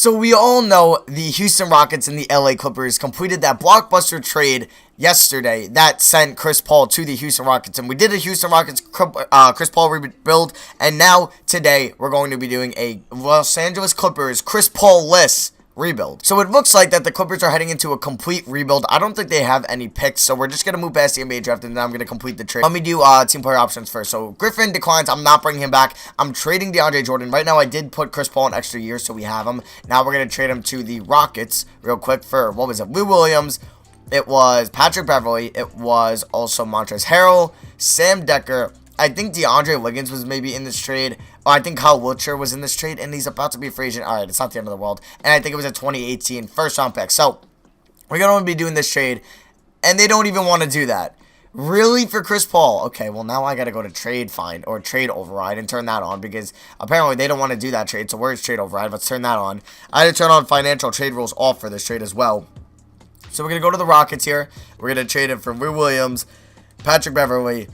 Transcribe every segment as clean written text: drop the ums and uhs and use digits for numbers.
So we all know the Houston Rockets and the LA Clippers completed that blockbuster trade yesterday that sent Chris Paul to the Houston Rockets. And we did a Houston Rockets Chris Paul rebuild. And now today we're going to be doing a Los Angeles Clippers Chris Paul-less rebuild. So it looks like that the Clippers are heading into a complete rebuild. I don't think they have any picks, so we're just going to move past the NBA draft, and then I'm going to complete the trade. Let me do team player options first. So Griffin declines. I'm not bringing him back. I'm trading DeAndre Jordan. Right now, I did put Chris Paul an extra year, so we have him. Now we're going to trade him to the Rockets real quick for, what was it, Lou Williams. It was Patrick Beverley. It was also Montrezl Harrell, Sam Decker. I think DeAndre Wiggins was maybe in this trade. Oh, I think Kyle Wiltshire was in this trade, and he's about to be a free agent. All right, it's not the end of the world. And I think it was a 2018 first-round pick. So we're going to be doing this trade, and they don't even want to do that. Really, for Chris Paul? Okay, well, now I got to go to trade find or trade override and turn that on because apparently they don't want to do that trade. So where's trade override? Let's turn that on. I had to turn on financial trade rules off for this trade as well. So we're going to go to the Rockets here. We're going to trade it for Lou Williams, Patrick Beverley,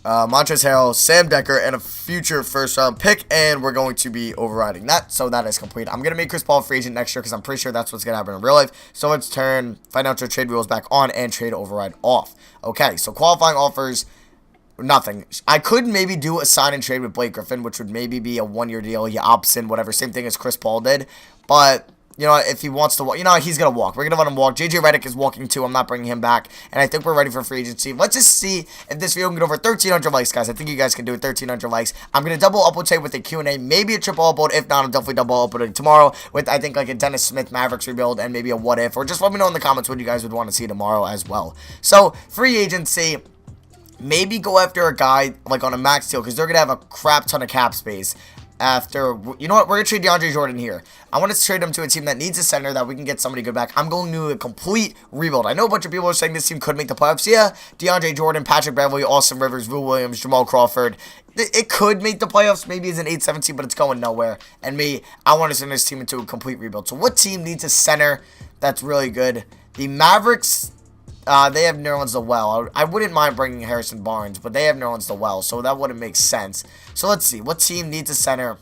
Montrezl Harrell, Sam Decker, and a future first-round pick, and we're going to be overriding that, so that is complete. I'm going to make Chris Paul a free agent next year because I'm pretty sure that's what's going to happen in real life. So let's turn financial trade rules back on and trade override off. Okay, so qualifying offers, nothing. I could maybe do a sign and trade with Blake Griffin, which would maybe be a one-year deal. He opts in, whatever, same thing as Chris Paul did, but you know, if he wants to walk, you know, he's going to walk. We're going to let him walk. JJ Redick is walking too. I'm not bringing him back. And I think we're ready for free agency. Let's just see if this video can get over 1,300 likes, guys. I think you guys can do it. 1,300 likes. I'm going to double upload today with a Q&A. Maybe a triple upload. If not, I'm definitely double uploading tomorrow with, I think, like a Dennis Smith Mavericks rebuild and maybe a what if. Or just let me know in the comments what you guys would want to see tomorrow as well. So, free agency. Maybe go after a guy like on a max deal because they're going to have a crap ton of cap space. After, you know what, we're going to trade DeAndre Jordan here. I want to trade him to a team that needs a center that we can get somebody good back. I'm going to do a complete rebuild. I know a bunch of people are saying this team could make the playoffs. Yeah, DeAndre Jordan, Patrick Beverley, Austin Rivers, Lou Williams, Jamal Crawford. It could make the playoffs. Maybe it's an 8-17, but it's going nowhere. And I want to send this team into a complete rebuild. So what team needs a center that's really good? The Mavericks, they have Nerlens Noel. I wouldn't mind bringing Harrison Barnes, but they have Nerlens Noel, so that wouldn't make sense. So let's see. What team needs a center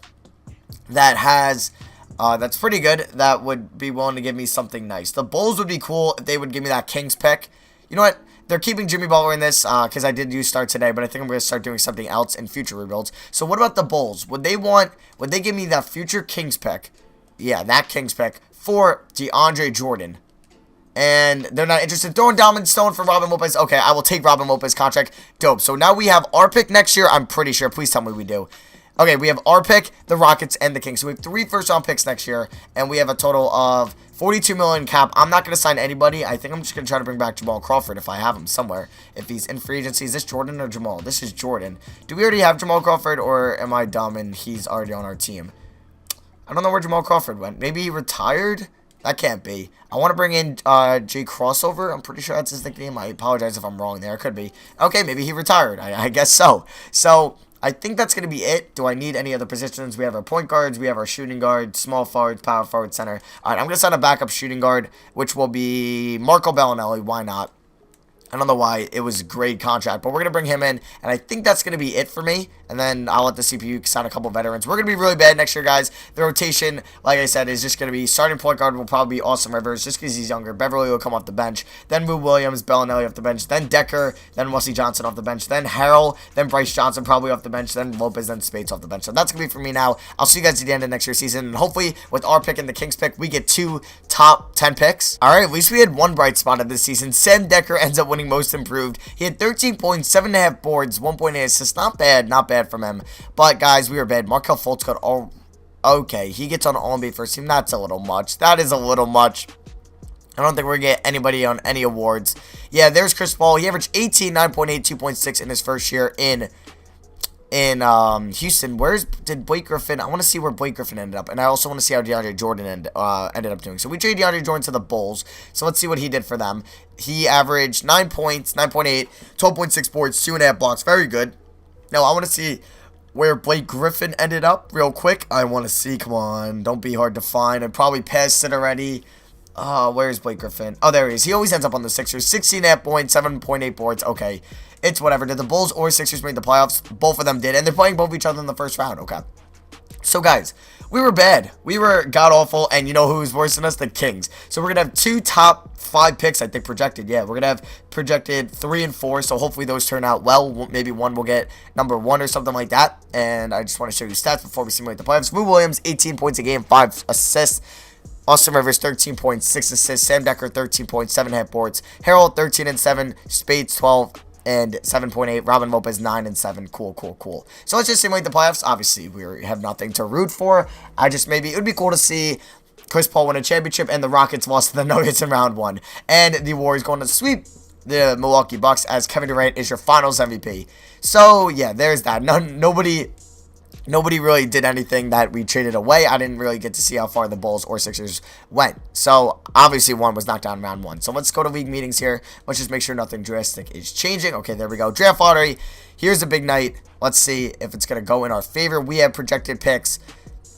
that has, that's pretty good, that would be willing to give me something nice? The Bulls would be cool if they would give me that Kings pick. You know what? They're keeping Jimmy Butler in this because I did use start today, but I think I'm going to start doing something else in future rebuilds. So what about the Bulls? Would they give me that future Kings pick? Yeah, that Kings pick for DeAndre Jordan. And they're not interested. Throwing Diamond Stone for Robin Lopez. Okay, I will take Robin Lopez contract. Dope. So now we have our pick next year. I'm pretty sure. Please tell me we do. Okay, we have our pick, the Rockets, and the Kings. So we have 3 first-round picks next year. And we have a total of $42 million cap. I'm not going to sign anybody. I think I'm just going to try to bring back Jamal Crawford if I have him somewhere. If he's in free agency. Is this Jordan or Jamal? This is Jordan. Do we already have Jamal Crawford, or am I dumb and he's already on our team? I don't know where Jamal Crawford went. Maybe he retired? That can't be. I want to bring in Jay Crossover. I'm pretty sure that's his nickname. I apologize if I'm wrong there. It could be. Okay, maybe he retired. I guess so. So, I think that's going to be it. Do I need any other positions? We have our point guards. We have our shooting guard, small forward, power forward, center. All right, I'm going to sign a backup shooting guard, which will be Marco Bellinelli. Why not? I don't know why. It was a great contract, but we're going to bring him in, and I think that's going to be it for me, and then I'll let the CPU sign a couple veterans. We're going to be really bad next year, guys. The rotation, like I said, is just going to be starting point guard will probably be Austin Rivers, just because he's younger. Beverly will come off the bench, then Lou Williams, Bellinelli off the bench, then Decker, then Wesley Johnson off the bench, then Harrell, then Bryce Johnson probably off the bench, then Lopez, then Spades off the bench. So that's going to be for me now. I'll see you guys at the end of next year's season, and hopefully with our pick and the Kings pick, we get 2 top 10 picks. All right, at least we had one bright spot of this season. Sam Decker ends up winning most improved. He had 13 points, 7.5 boards, 1.8 assists. Not bad from him. But, guys, we were bad. Markelle Fultz got all... Okay, he gets on All-NBA first team. That's a little much. That is a little much. I don't think we're going to get anybody on any awards. Yeah, there's Chris Paul. He averaged 18, 9.8, 2.6 in his first year in Houston. Did Blake Griffin? I want to see where Blake Griffin ended up, and I also want to see how DeAndre Jordan ended up doing. So we traded DeAndre Jordan to the Bulls. So let's see what he did for them. He averaged 9 points, 9.8, 12.6 boards, 2.5 blocks. Very good. Now I want to see where Blake Griffin ended up real quick. I want to see. Come on, don't be hard to find. I probably passed it already. Where's Blake Griffin? Oh, there he is. He always ends up on the Sixers. 16.5 points, 7.8 boards. Okay. It's whatever. Did the Bulls or Sixers make the playoffs? Both of them did. And they're playing both each other in the first round. Okay. So guys, we were bad. We were god-awful, and you know who was worse than us? The Kings. So we're going to have 2 top 5 picks, I think, projected. Yeah, we're going to have projected 3 and 4, so hopefully those turn out well. Maybe one will get number 1 or something like that. And I just want to show you stats before we simulate the playoffs. Williamson, 18 points a game, 5 assists. Austin Rivers, 13.6 assists. Sam Decker, 13.7 hit boards. Harold, 13 and 7. Spades, 12 and 7.8. Robin Lopez, 9 and 7. Cool. So let's just simulate the playoffs. Obviously, we have nothing to root for. It would be cool to see Chris Paul win a championship and the Rockets lost to the Nuggets in round 1. And the Warriors going to sweep the Milwaukee Bucks as Kevin Durant is your finals MVP. So, yeah, there's that. Nobody really did anything that we traded away. I didn't really get to see how far the Bulls or Sixers went. So, obviously, one was knocked down in round 1. So, let's go to league meetings here. Let's just make sure nothing drastic is changing. Okay, there we go. Draft lottery. Here's a big night. Let's see if it's going to go in our favor. We have projected picks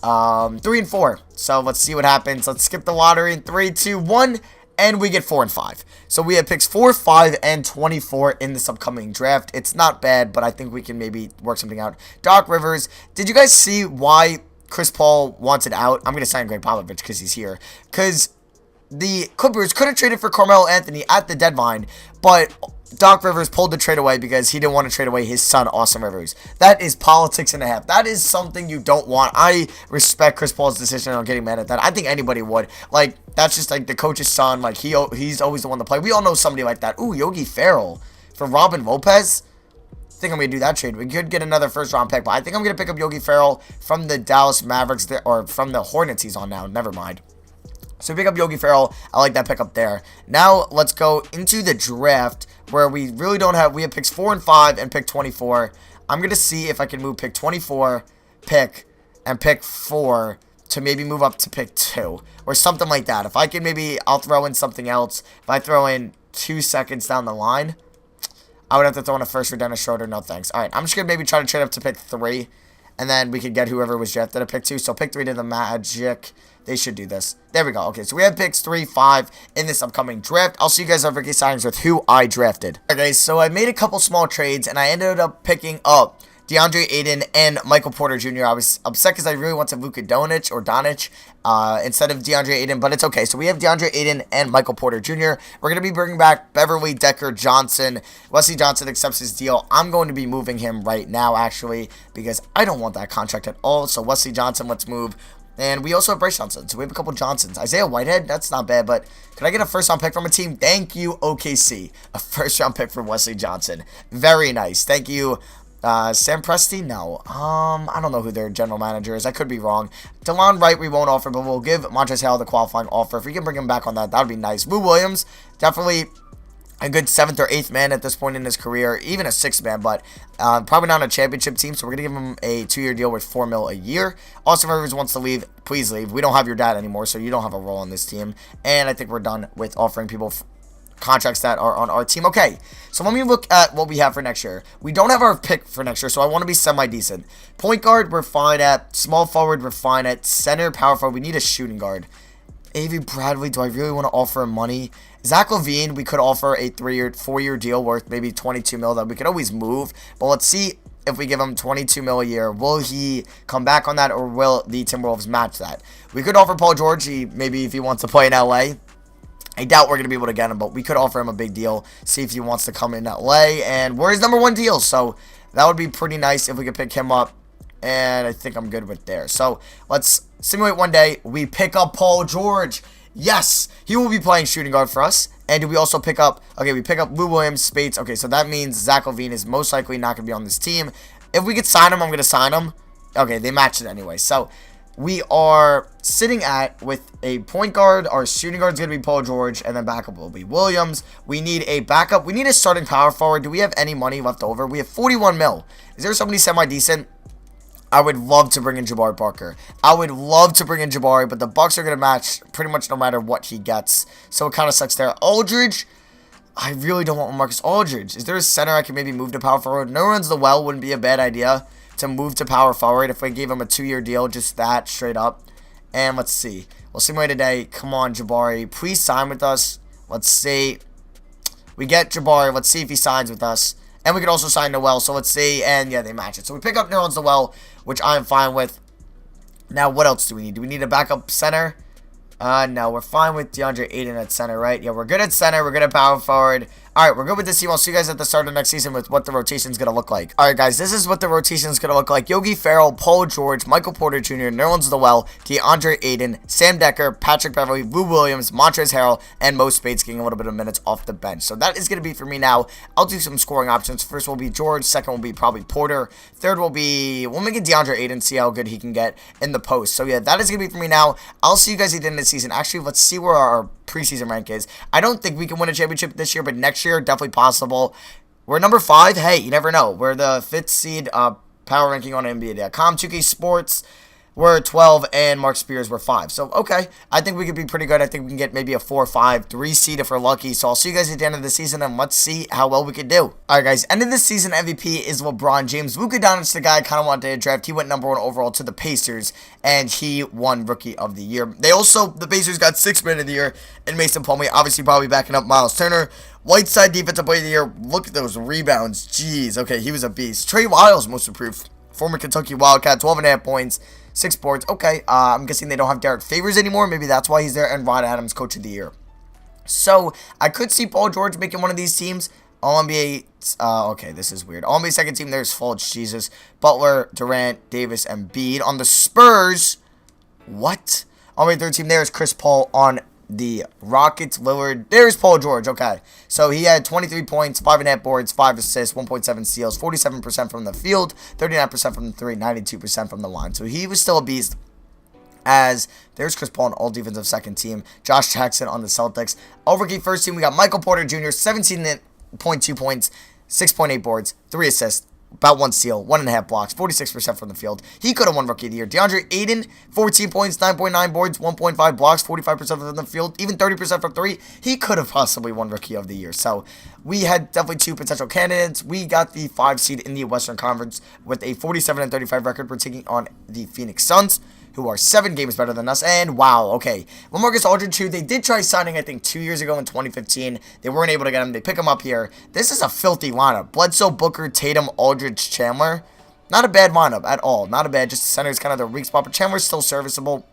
3 and 4. So, let's see what happens. Let's skip the lottery in 3, 2, 1. And we get 4 and 5. So we have picks 4, 5, and 24 in this upcoming draft. It's not bad, but I think we can maybe work something out. Doc Rivers, did you guys see why Chris Paul wanted out? I'm going to sign Greg Popovich because he's here. Because the Clippers could have traded for Carmelo Anthony at the deadline, but Doc Rivers pulled the trade away because he didn't want to trade away his son, Austin Rivers. That is politics and a half. That is something you don't want. I respect Chris Paul's decision on getting mad at that. I think anybody would. Like, that's just like the coach's son. Like, he's always the one to play. We all know somebody like that. Ooh, Yogi Ferrell for Robin Lopez. I think I'm going to do that trade. We could get another first-round pick, but I think I'm going to pick up Yogi Ferrell from the Dallas Mavericks, or from the Hornets he's on now. Never mind. So pick up Yogi Ferrell. I like that pick up there. Now let's go into the draft where we really don't have. We have picks 4 and 5 and pick 24. I'm going to see if I can move pick 24, pick 4 to maybe move up to pick 2 or something like that. If I can maybe, I'll throw in something else. If I throw in 2 seconds down the line, I would have to throw in a first for Dennis Schroeder. No thanks. All right, I'm just going to maybe try to trade up to pick 3. And then we could get whoever was drafted at pick 2. So pick 3 to the Magic. They should do this. There we go. Okay, so we have picks 3, 5 in this upcoming draft. I'll see you guys on Ricky Signings with who I drafted. Okay, so I made a couple small trades, and I ended up picking up DeAndre Ayton and Michael Porter Jr. I was upset because I really wanted Luka Doncic instead of DeAndre Ayton, but it's okay. So we have DeAndre Ayton and Michael Porter Jr. We're going to be bringing back Beverly Decker Johnson. Wesley Johnson accepts his deal. I'm going to be moving him right now, actually, because I don't want that contract at all. So Wesley Johnson, let's move. And we also have Bryce Johnson, so we have a couple Johnsons. Isaiah Whitehead, that's not bad, but could I get a first-round pick from a team? Thank you, OKC. A first-round pick for Wesley Johnson. Very nice. Thank you. Sam Presti? No. I don't know who their general manager is. I could be wrong. DeLon Wright, we won't offer, but we'll give Montrezl Harrell the qualifying offer. If we can bring him back on that, that would be nice. Lou Williams, definitely a good 7th or 8th man at this point in his career, even a 6th man, but probably not a championship team, so we're going to give him a 2-year deal with $4 million a year. Austin Rivers wants to leave. Please leave. We don't have your dad anymore, so you don't have a role on this team, and I think we're done with offering people contracts that are on our team. Okay, so let me look at what we have for next year. We don't have our pick for next year, so I want to be semi-decent. Point guard, we're fine at. Small forward, we're fine at. Center, power forward, we need a shooting guard. Avery Bradley, do I really want to offer him money? Zach LaVine, we could offer a 4-year deal worth maybe $22 million that we could always move. But let's see if we give him $22 million a year. Will he come back on that, or will the Timberwolves match that? We could offer Paul George, maybe if he wants to play in LA. I doubt we're going to be able to get him, but we could offer him a big deal, see if he wants to come in LA. And we're his #1 deal, so that would be pretty nice if we could pick him up. And I think I'm good with there. So let's simulate one day. We pick up Paul George. Yes, he will be playing shooting guard for us. And do we also pick up, okay, we pick up Lou Williams, Spates. Okay, so that means Zach LaVine is most likely not going to be on this team. If we could sign him, I'm going to sign him. Okay, they matched it anyway. So we are sitting at, with a point guard, our shooting guard is going to be Paul George, and then backup will be Williams. We need a backup. We need a starting power forward. Do we have any money left over? We have $41 million. Is there somebody semi-decent? I would love to bring in Jabari Parker. I would love to bring in Jabari, but the Bucks are going to match pretty much no matter what he gets. So it kind of sucks there. Aldridge, I really don't want Marcus Aldridge. Is there a center I can maybe move to power forward? No runs the well wouldn't be a bad idea to move to power forward if we gave him a 2-year deal, just that, straight up. And let's see. We'll simulate today. Come on, Jabari. Please sign with us. Let's see. We get Jabari. Let's see if he signs with us. And we can also sign Noel, so let's see. And yeah, they match it. So we pick up Nerlens Noel, which I am fine with. Now, what else do we need? Do we need a backup center? No, we're fine with DeAndre Ayton at center, right? Yeah, we're good at center. We're good at power forward. All right, we're good with this team. I'll see you guys at the start of next season with what the rotation is going to look like. All right, guys, this is what the rotation is going to look like. Yogi Ferrell, Paul George, Michael Porter Jr., Nerlens Noel, DeAndre Ayton, Sam Decker, Patrick Beverley, Lou Williams, Montrezl Harrell, and Mo Spades getting a little bit of minutes off the bench. So that is going to be for me now. I'll do some scoring options. First will be George. Second will be probably Porter. Third will be, we'll make it DeAndre Ayton, see how good he can get in the post. So yeah, that is going to be for me now. I'll see you guys at the end of the season. Actually, let's see where our preseason rank is. I don't think we can win a championship this year, but next year, definitely possible. We're number 5. Hey, you never know. We're the 5th seed power ranking on NBA.com. 2K Sports, we're 12, and Mark Spears, we're 5. So, okay. I think we could be pretty good. I think we can get maybe a 4, 5, 3 seed if we're lucky. So, I'll see you guys at the end of the season, and let's see how well we can do. All right, guys. End of this season MVP is LeBron James. Luka Doncic, the guy I kind of wanted to draft. He went number 1 overall to the Pacers, and he won Rookie of the Year. The Pacers got 6th Man of the Year, and Mason Plumlee, obviously probably backing up Miles Turner. Whiteside, Defensive Player of the Year. Look at those rebounds. Jeez. Okay, he was a beast. Trey Lyles, most improved. Former Kentucky Wildcat, 12.5 points, 6 boards. Okay, I'm guessing they don't have Derek Favors anymore. Maybe that's why he's there. And Rod Adams, Coach of the Year. So, I could see Paul George making one of these teams. All-NBA, okay, this is weird. All-NBA second team, there's Fultz, Jesus. Butler, Durant, Davis, and Embiid. On the Spurs, what? All-NBA third team, there's Chris Paul on the Rockets. Lillard, there's Paul George, okay. So he had 23 points, 5.5 boards, 5 assists, 1.7 steals, 47% from the field, 39% from the 3, 92% from the line. So he was still a beast. As there's Chris Paul on all defensive second team. Josh Jackson on the Celtics. All rookie first team, we got Michael Porter Jr., 17.2 points, 6.8 boards, 3 assists, about 1 steal, 1.5 blocks, 46% from the field. He could have won Rookie of the Year. DeAndre Ayton, 14 points, 9.9 boards, 1.5 blocks, 45% from the field, even 30% from 3. He could have possibly won Rookie of the Year. So we had definitely 2 potential candidates. We got the 5 seed in the Western Conference with a 47-35 record. We're taking on the Phoenix Suns, who are 7 games better than us. And wow, okay. LaMarcus Aldridge, too. They did try signing, I think, 2 years ago in 2015. They weren't able to get him. They pick him up here. This is a filthy lineup. Bledsoe, Booker, Tatum, Aldridge, Chandler. Not a bad lineup at all. Not a bad. Just the center is kind of the weak spot, but Chandler's still serviceable.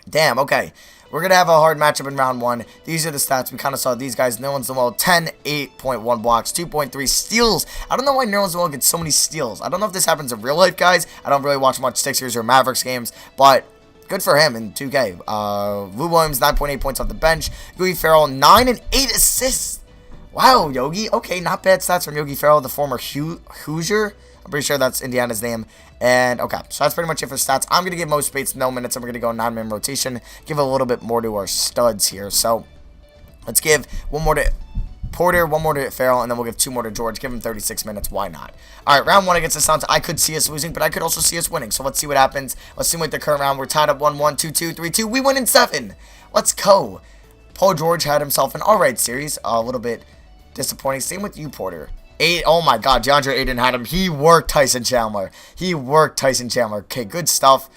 Damn, okay. We're going to have a hard matchup in round 1. These are the stats. We kind of saw these guys. Nerlens Noel, 10, 8.1 blocks, 2.3 steals. I don't know why Nerlens Noel gets so many steals. I don't know if this happens in real life, guys. I don't really watch much Sixers or Mavericks games, but good for him in 2K. Lou Williams, 9.8 points off the bench. Yogi Ferrell, 9 and 8 assists. Wow, Yogi. Okay, not bad stats from Yogi Ferrell, the former Hoosier. I'm pretty sure that's Indiana's name. And, okay, so that's pretty much it for stats. I'm going to give Mo Spades no minutes, and we're going to go 9-man rotation. Give a little bit more to our studs here. So, let's give 1 more to Porter, 1 more to Farrell, and then we'll give 2 more to George. Give him 36 minutes. Why not? All right, round 1 against the Suns. I could see us losing, but I could also see us winning. So, let's see what happens. Let's simulate the current round. We're tied up 1-1, 2-2, 3-2. We win in 7. Let's go. Paul George had himself an alright series. A little bit disappointing. Same with you, Porter. Oh my god, DeAndre Ayton had him. He worked Tyson Chandler. Okay, good stuff.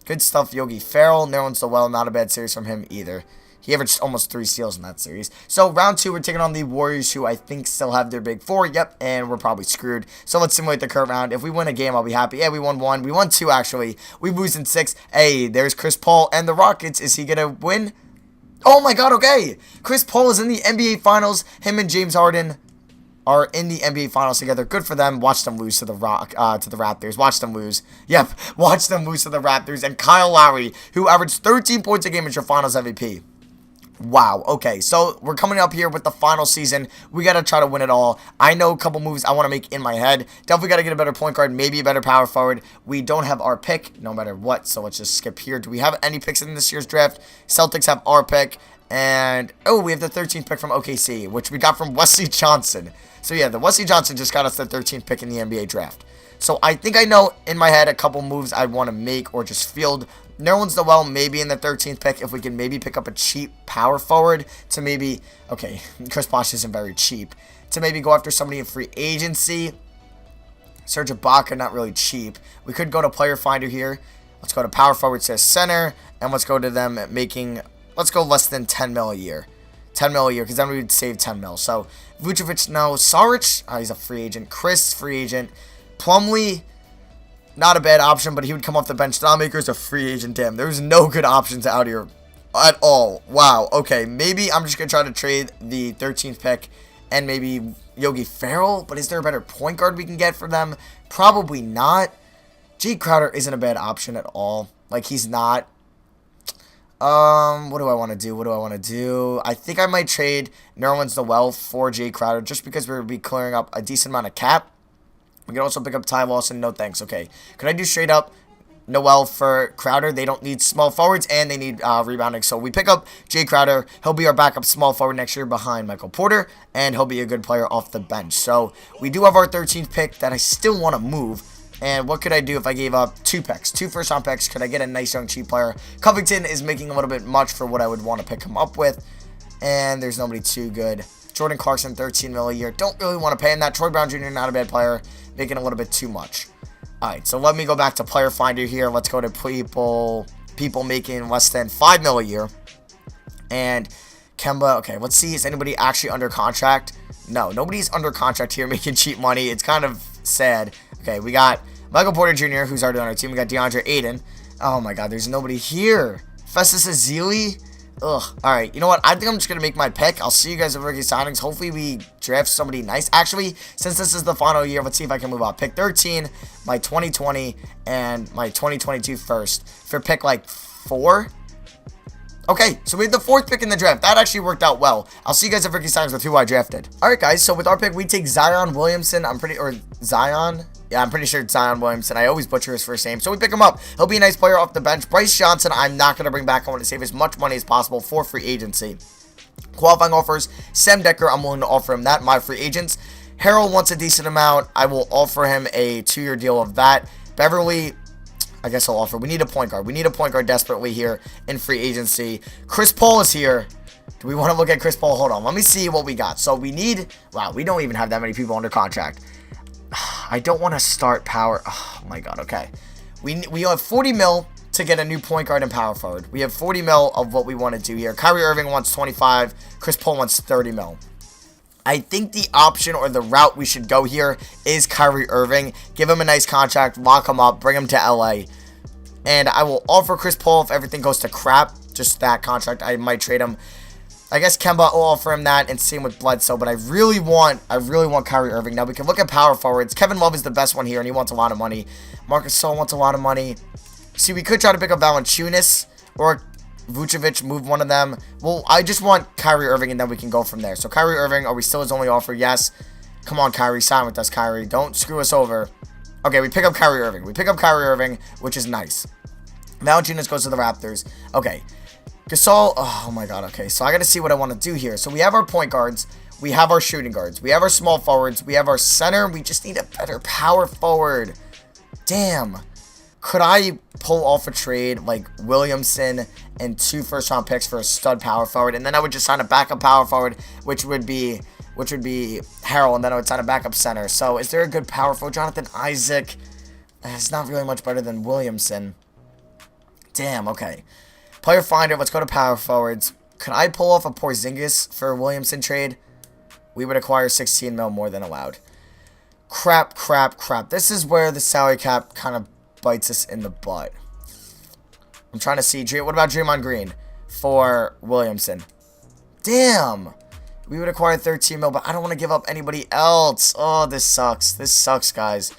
Good stuff, Yogi Ferrell. Nerlens Noel, not a bad series from him either. He averaged almost 3 steals in that series. So, round 2, we're taking on the Warriors, who I think still have their big 4. Yep, and we're probably screwed. So, let's simulate the current round. If we win a game, I'll be happy. Yeah, we won 1. We won 2, actually. We lose in 6. Hey, there's Chris Paul and the Rockets. Is he going to win? Oh my god, okay. Chris Paul is in the NBA Finals. Him and James Harden are in the NBA Finals together. Good for them. Watch them lose to the Raptors. Watch them lose. Yep, watch them lose to the Raptors. And Kyle Lowry, who averaged 13 points a game, as your Finals MVP. Wow, okay, so we're coming up here with the final season. We got to try to win it all. I know a couple moves I want to make in my head. Definitely got to get a better point guard, maybe a better power forward. We don't have our pick, no matter what, so let's just skip here. Do we have any picks in this year's draft? Celtics have our pick, and, oh, we have the 13th pick from OKC, which we got from Wesley Johnson. So, yeah, the Wesley Johnson just got us the 13th pick in the NBA draft. So, I think I know in my head a couple moves I want to make or just field. Nerlens Noel maybe in the 13th pick if we can maybe pick up a cheap power forward to maybe, okay, Chris Bosh isn't very cheap, to maybe go after somebody in free agency. Serge Ibaka, not really cheap. We could go to player finder here. Let's go to power forward, says center, and let's go to them making, let's go less than 10 mil a year. 10 mil a year, because then we would save 10 mil. So, Vucevic, no. Saric, he's a free agent. Chris, free agent. Plumlee, not a bad option, but he would come off the bench. Thonmaker's a free agent. Damn, there's no good options out here at all. Wow. Okay, maybe I'm just going to try to trade the 13th pick and maybe Yogi Ferrell. But is there a better point guard we can get for them? Probably not. Jay Crowder isn't a bad option at all. Like, he's not. What do I want to do? What do I want to do? I think I might trade Nerlens Noel for Jay Crowder just because we'll be clearing up a decent amount of cap. We can also pick up Ty Lawson. No thanks. Okay. Could I do straight up Noel for Crowder? They don't need small forwards and they need rebounding. So we pick up Jay Crowder. He'll be our backup small forward next year behind Michael Porter. And he'll be a good player off the bench. So we do have our 13th pick that I still want to move. And what could I do if I gave up 2 picks? 2 first-round picks. Could I get a nice young cheap player? Covington is making a little bit much for what I would want to pick him up with. And there's nobody too good. Jordan Clarkson, $13 million a year. Don't really want to pay him that. Troy Brown Jr., not a bad player. Making a little bit too much. Alright, so let me go back to Player Finder here. Let's go to people making less than $5 million a year. And Kemba, okay, let's see. Is anybody actually under contract? No, nobody's under contract here making cheap money. It's kind of sad. Okay, we got Michael Porter Jr., who's already on our team. We got DeAndre Ayton. Oh my god, there's nobody here. Festus Ezeli. Ugh. Alright, you know what? I think I'm just going to make my pick. I'll see you guys at rookie signings. Hopefully we draft somebody nice. Actually, since this is the final year, let's see if I can move up. Pick 13, my 2020, and my 2022 first. For pick like 4. Okay, so we had the 4th pick in the draft. That actually worked out well. I'll see you guys at rookie signings with who I drafted. Alright guys, so with our pick, we take Zion Williamson. Zion? Yeah, I'm pretty sure it's Zion Williamson. I always butcher his first name. So we pick him up. He'll be a nice player off the bench. Bryce Johnson, I'm not going to bring back. I want to save as much money as possible for free agency. Qualifying offers, Sam Decker, I'm willing to offer him that. My free agents. Harrell wants a decent amount. I will offer him a 2-year deal of that. Beverly, I guess I'll offer. We need a point guard. We need a point guard desperately here in free agency. Chris Paul is here. Do we want to look at Chris Paul? Hold on. Let me see what we got. So we need... Wow, we don't even have that many people under contract. I don't want to start power. Oh my god, okay. We have 40 mil to get a new point guard and power forward. We have 40 mil of what we want to do here. Kyrie Irving wants 25. Chris Paul wants 30 mil. I think the option or the route we should go here is Kyrie Irving. Give him a nice contract, lock him up, bring him to LA. And I will offer Chris Paul if everything goes to crap. Just that contract, I might trade him. I guess Kemba will offer him that, and same with Bledsoe. But I really want Kyrie Irving. Now we can look at power forwards. Kevin Love is the best one here, and he wants a lot of money. Marcus Gasol wants a lot of money. See, we could try to pick up Valanciunas or Vucevic, move one of them. Well, I just want Kyrie Irving, and then we can go from there. So Kyrie Irving, are we still his only offer? Yes. Come on, Kyrie, sign with us, Kyrie. Don't screw us over. Okay, we pick up Kyrie Irving. We pick up Kyrie Irving, which is nice. Valanciunas goes to the Raptors. Okay. Gasol, oh my god, okay, so I gotta see what I want to do here. So we have our point guards, we have our shooting guards, we have our small forwards, we have our center, we just need a better power forward. Damn. Could I pull off a trade like Williamson and 2 first-round picks for a stud power forward, and then I would just sign a backup power forward, which would be Harrell, and then I would sign a backup center. So is there a good power forward? Jonathan Isaac, it's not really much better than Williamson. Damn, okay. Player Finder, let's go to power forwards. Could I pull off a Porzingis for a Williamson trade? We would acquire 16 mil more than allowed. Crap. This is where the salary cap kind of bites us in the butt. I'm trying to see. What about Draymond Green for Williamson? Damn. We would acquire 13 mil, but I don't want to give up anybody else. Oh, this sucks. This sucks, guys.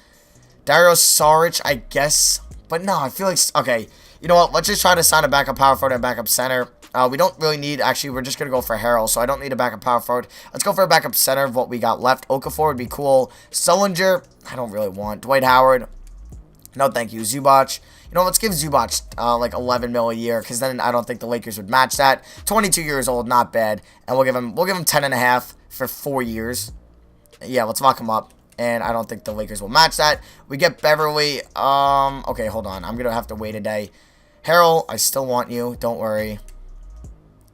Dario Saric, I guess. But no, I feel like... Okay. You know what? Let's just try to sign a backup power forward and backup center. We don't really need... Actually, we're just going to go for Harrell, so I don't need a backup power forward. Let's go for a backup center of what we got left. Okafor would be cool. Sullinger, I don't really want. Dwight Howard, no thank you. Zubac, you know, let's give Zubac like 11 mil a year, because then I don't think the Lakers would match that. 22 years old, not bad. And we'll give him 10.5 for 4 years. Yeah, let's lock him up. And I don't think the Lakers will match that. We get Beverly. Okay, hold on. I'm going to have to wait a day. Harrell, I still want you. Don't worry.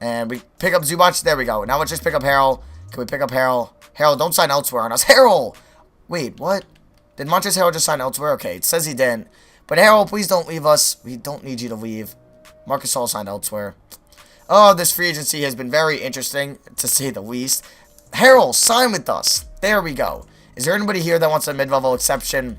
And we pick up Zubac. There we go. Now let's just pick up Harrell. Can we pick up Harrell? Harrell, don't sign elsewhere on us. Harrell! Wait, what? Did Montrezl Harrell just sign elsewhere? Okay, it says he didn't. But Harrell, please don't leave us. We don't need you to leave. Marcus Gasol signed elsewhere. Oh, this free agency has been very interesting, to say the least. Harrell, sign with us. There we go. Is there anybody here that wants a mid-level exception?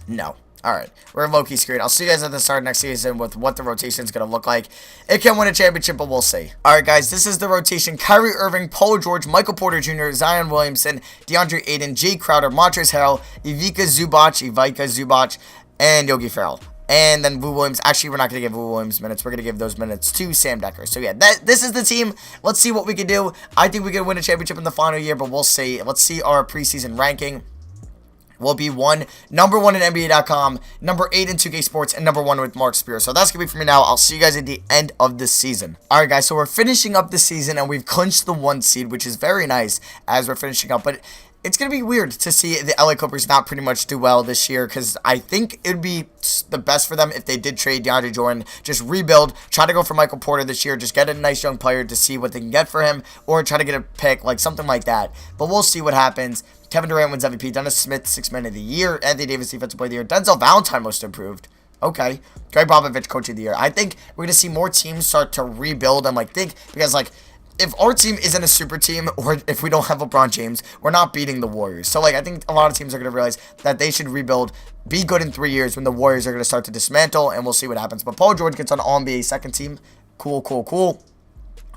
No. Alright, we're low-key screwed. I'll see you guys at the start of next season with what the rotation is going to look like. It can win a championship, but we'll see. Alright, guys, this is the rotation. Kyrie Irving, Paul George, Michael Porter Jr., Zion Williamson, DeAndre Ayton, Jay Crowder, Montrezl Harrell, Ivica Zubac, and Yogi Ferrell. And then Vu Williams. Actually, we're not going to give Vu Williams minutes. We're going to give those minutes to Sam Dekker. So, yeah, this is the team. Let's see what we can do. I think we can win a championship in the final year, but we'll see. Let's see our preseason ranking. Will be number 1 in NBA.com, number 8 in 2K Sports, and number 1 with Mark Spear. So that's going to be for me now. I'll see you guys at the end of the season. Alright, guys, so we're finishing up the season, and we've clinched the 1 seed, which is very nice as we're finishing up. But it's going to be weird to see the LA Clippers not pretty much do well this year, because I think it would be the best for them if they did trade DeAndre Jordan, just rebuild, try to go for Michael Porter this year, just get a nice young player to see what they can get for him, or try to get a pick, like something like that. But we'll see what happens. Kevin Durant wins MVP, Dennis Smith, 6th Man of the Year, Anthony Davis, Defensive Player of the Year, Denzel Valentine, Most Improved. Okay. Greg Popovich, Coach of the Year. I think we're going to see more teams start to rebuild and, think, because, if our team isn't a super team, or if we don't have LeBron James, we're not beating the Warriors. So, I think a lot of teams are going to realize that they should rebuild, be good in 3 years when the Warriors are going to start to dismantle, and we'll see what happens. But Paul George gets on All-NBA second team. Cool.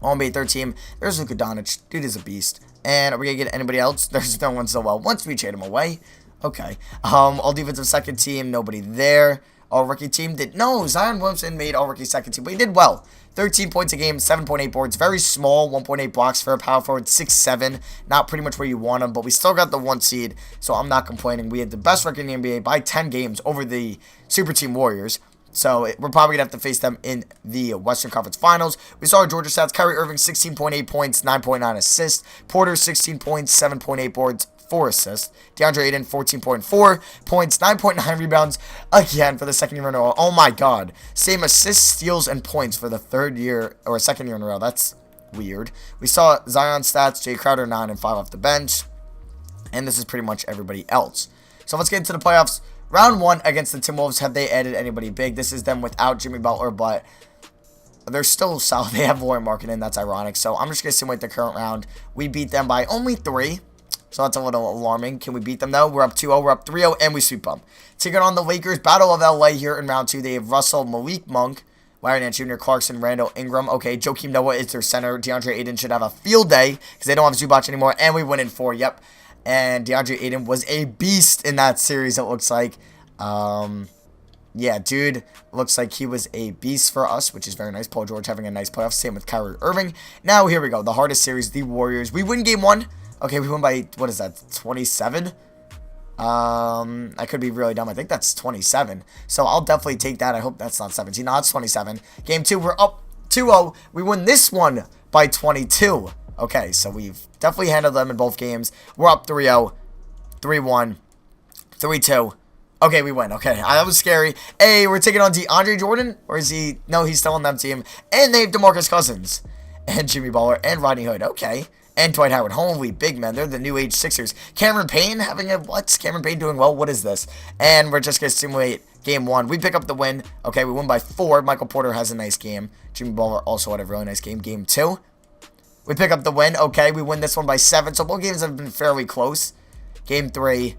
All-NBA third team. There's Luka Doncic. Dude is a beast. And are we going to get anybody else? There's no one so well. Once we trade him away. Okay. All defensive second team. Nobody there. All rookie team did. No, Zion Williamson made all rookie second team. But he did well. 13 points a game. 7.8 boards. Very small. 1.8 blocks for a power forward. 6'7". Not pretty much where you want him. But we still got the 1 seed. So I'm not complaining. We had the best record in the NBA by 10 games over the Super Team Warriors. So we're probably going to have to face them in the Western Conference Finals. We saw our Georgia stats. Kyrie Irving, 16.8 points, 9.9 assists. Porter, 16 points, 7.8 boards, 4 assists. DeAndre Ayton, 14.4 points, 9.9 rebounds. Again, for the second year in a row. Oh, my God. Same assists, steals, and points for the third year, or second year in a row. That's weird. We saw Zion stats. Jay Crowder, 9 and 5 off the bench. And this is pretty much everybody else. So let's get into the playoffs. Round 1 against the Timberwolves. Have they added anybody big? This is them without Jimmy Butler, but they're still solid. They have Laurie Markkinen. That's ironic. So I'm just going to simulate the current round. We beat them by only 3. So that's a little alarming. Can we beat them, though? We're up 2-0. We're up 3-0, and we sweep them. Taking on the Lakers. Battle of LA here in round 2. They have Russell, Malik Monk, Larry Nance Jr., Clarkson, Randall, Ingram. Okay, Joakim Noah is their center. DeAndre Ayton should have a field day because they don't have Zubac anymore, and we win in 4. Yep. And DeAndre Ayton was a beast in that series, it looks like. Yeah, dude, looks like he was a beast for us, which is very nice. Paul George having a nice playoff. Same with Kyrie Irving. Now, here we go. The hardest series, the Warriors. We win game 1. Okay, we won by, what is that, 27? I could be really dumb. I think that's 27. So I'll definitely take that. I hope that's not 17. No, it's 27. Game 2, we're up 2-0. We win this one by 22. Okay, so we've definitely handled them in both games. We're up 3-0, 3-1, 3-2. Okay, we win. Okay, that was scary. Hey, we're taking on DeAndre Jordan? Or is he... No, he's still on that team. And they have DeMarcus Cousins. And Jimmy Butler. And Rodney Hood. Okay. And Dwight Howard. Holy big men. They're the new age Sixers. Cameron Payne having a... What? Cameron Payne doing well? What is this? And we're just going to simulate game 1. We pick up the win. Okay, we win by 4. Michael Porter has a nice game. Jimmy Butler also had a really nice game. Game 2. We pick up the win. Okay, we win this one by 7. So both games have been fairly close. Game 3.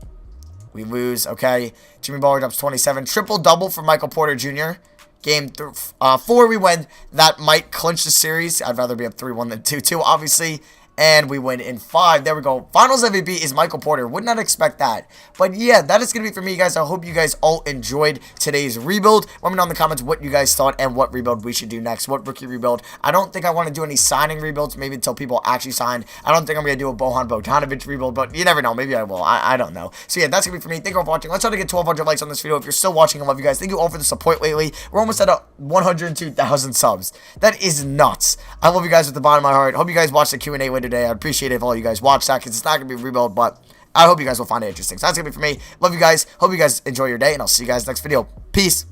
We lose. Okay. Jimmy Butler drops 27. Triple-double for Michael Porter Jr. Game 4, we win. That might clinch the series. I'd rather be up 3-1 than 2-2, obviously. And we win in 5. There we go. Finals MVP is Michael Porter. Would not expect that. But yeah, that is going to be for me, guys. I hope you guys all enjoyed today's rebuild. Let me know in the comments what you guys thought and what rebuild we should do next. What rookie rebuild. I don't think I want to do any signing rebuilds. Maybe until people actually sign. I don't think I'm going to do a Bojan Bogdanovic rebuild. But you never know. Maybe I will. I don't know. So yeah, that's going to be for me. Thank you all for watching. Let's try to get 1,200 likes on this video. If you're still watching, I love you guys. Thank you all for the support lately. We're almost at 102,000 subs. That is nuts. I love you guys with the bottom of my heart. Hope you guys watch the Q&A later today. I appreciate it if all you guys watch that, because it's not going to be a rebuild, but I hope you guys will find it interesting. So that's going to be for me. Love you guys. Hope you guys enjoy your day, and I'll see you guys next video. Peace.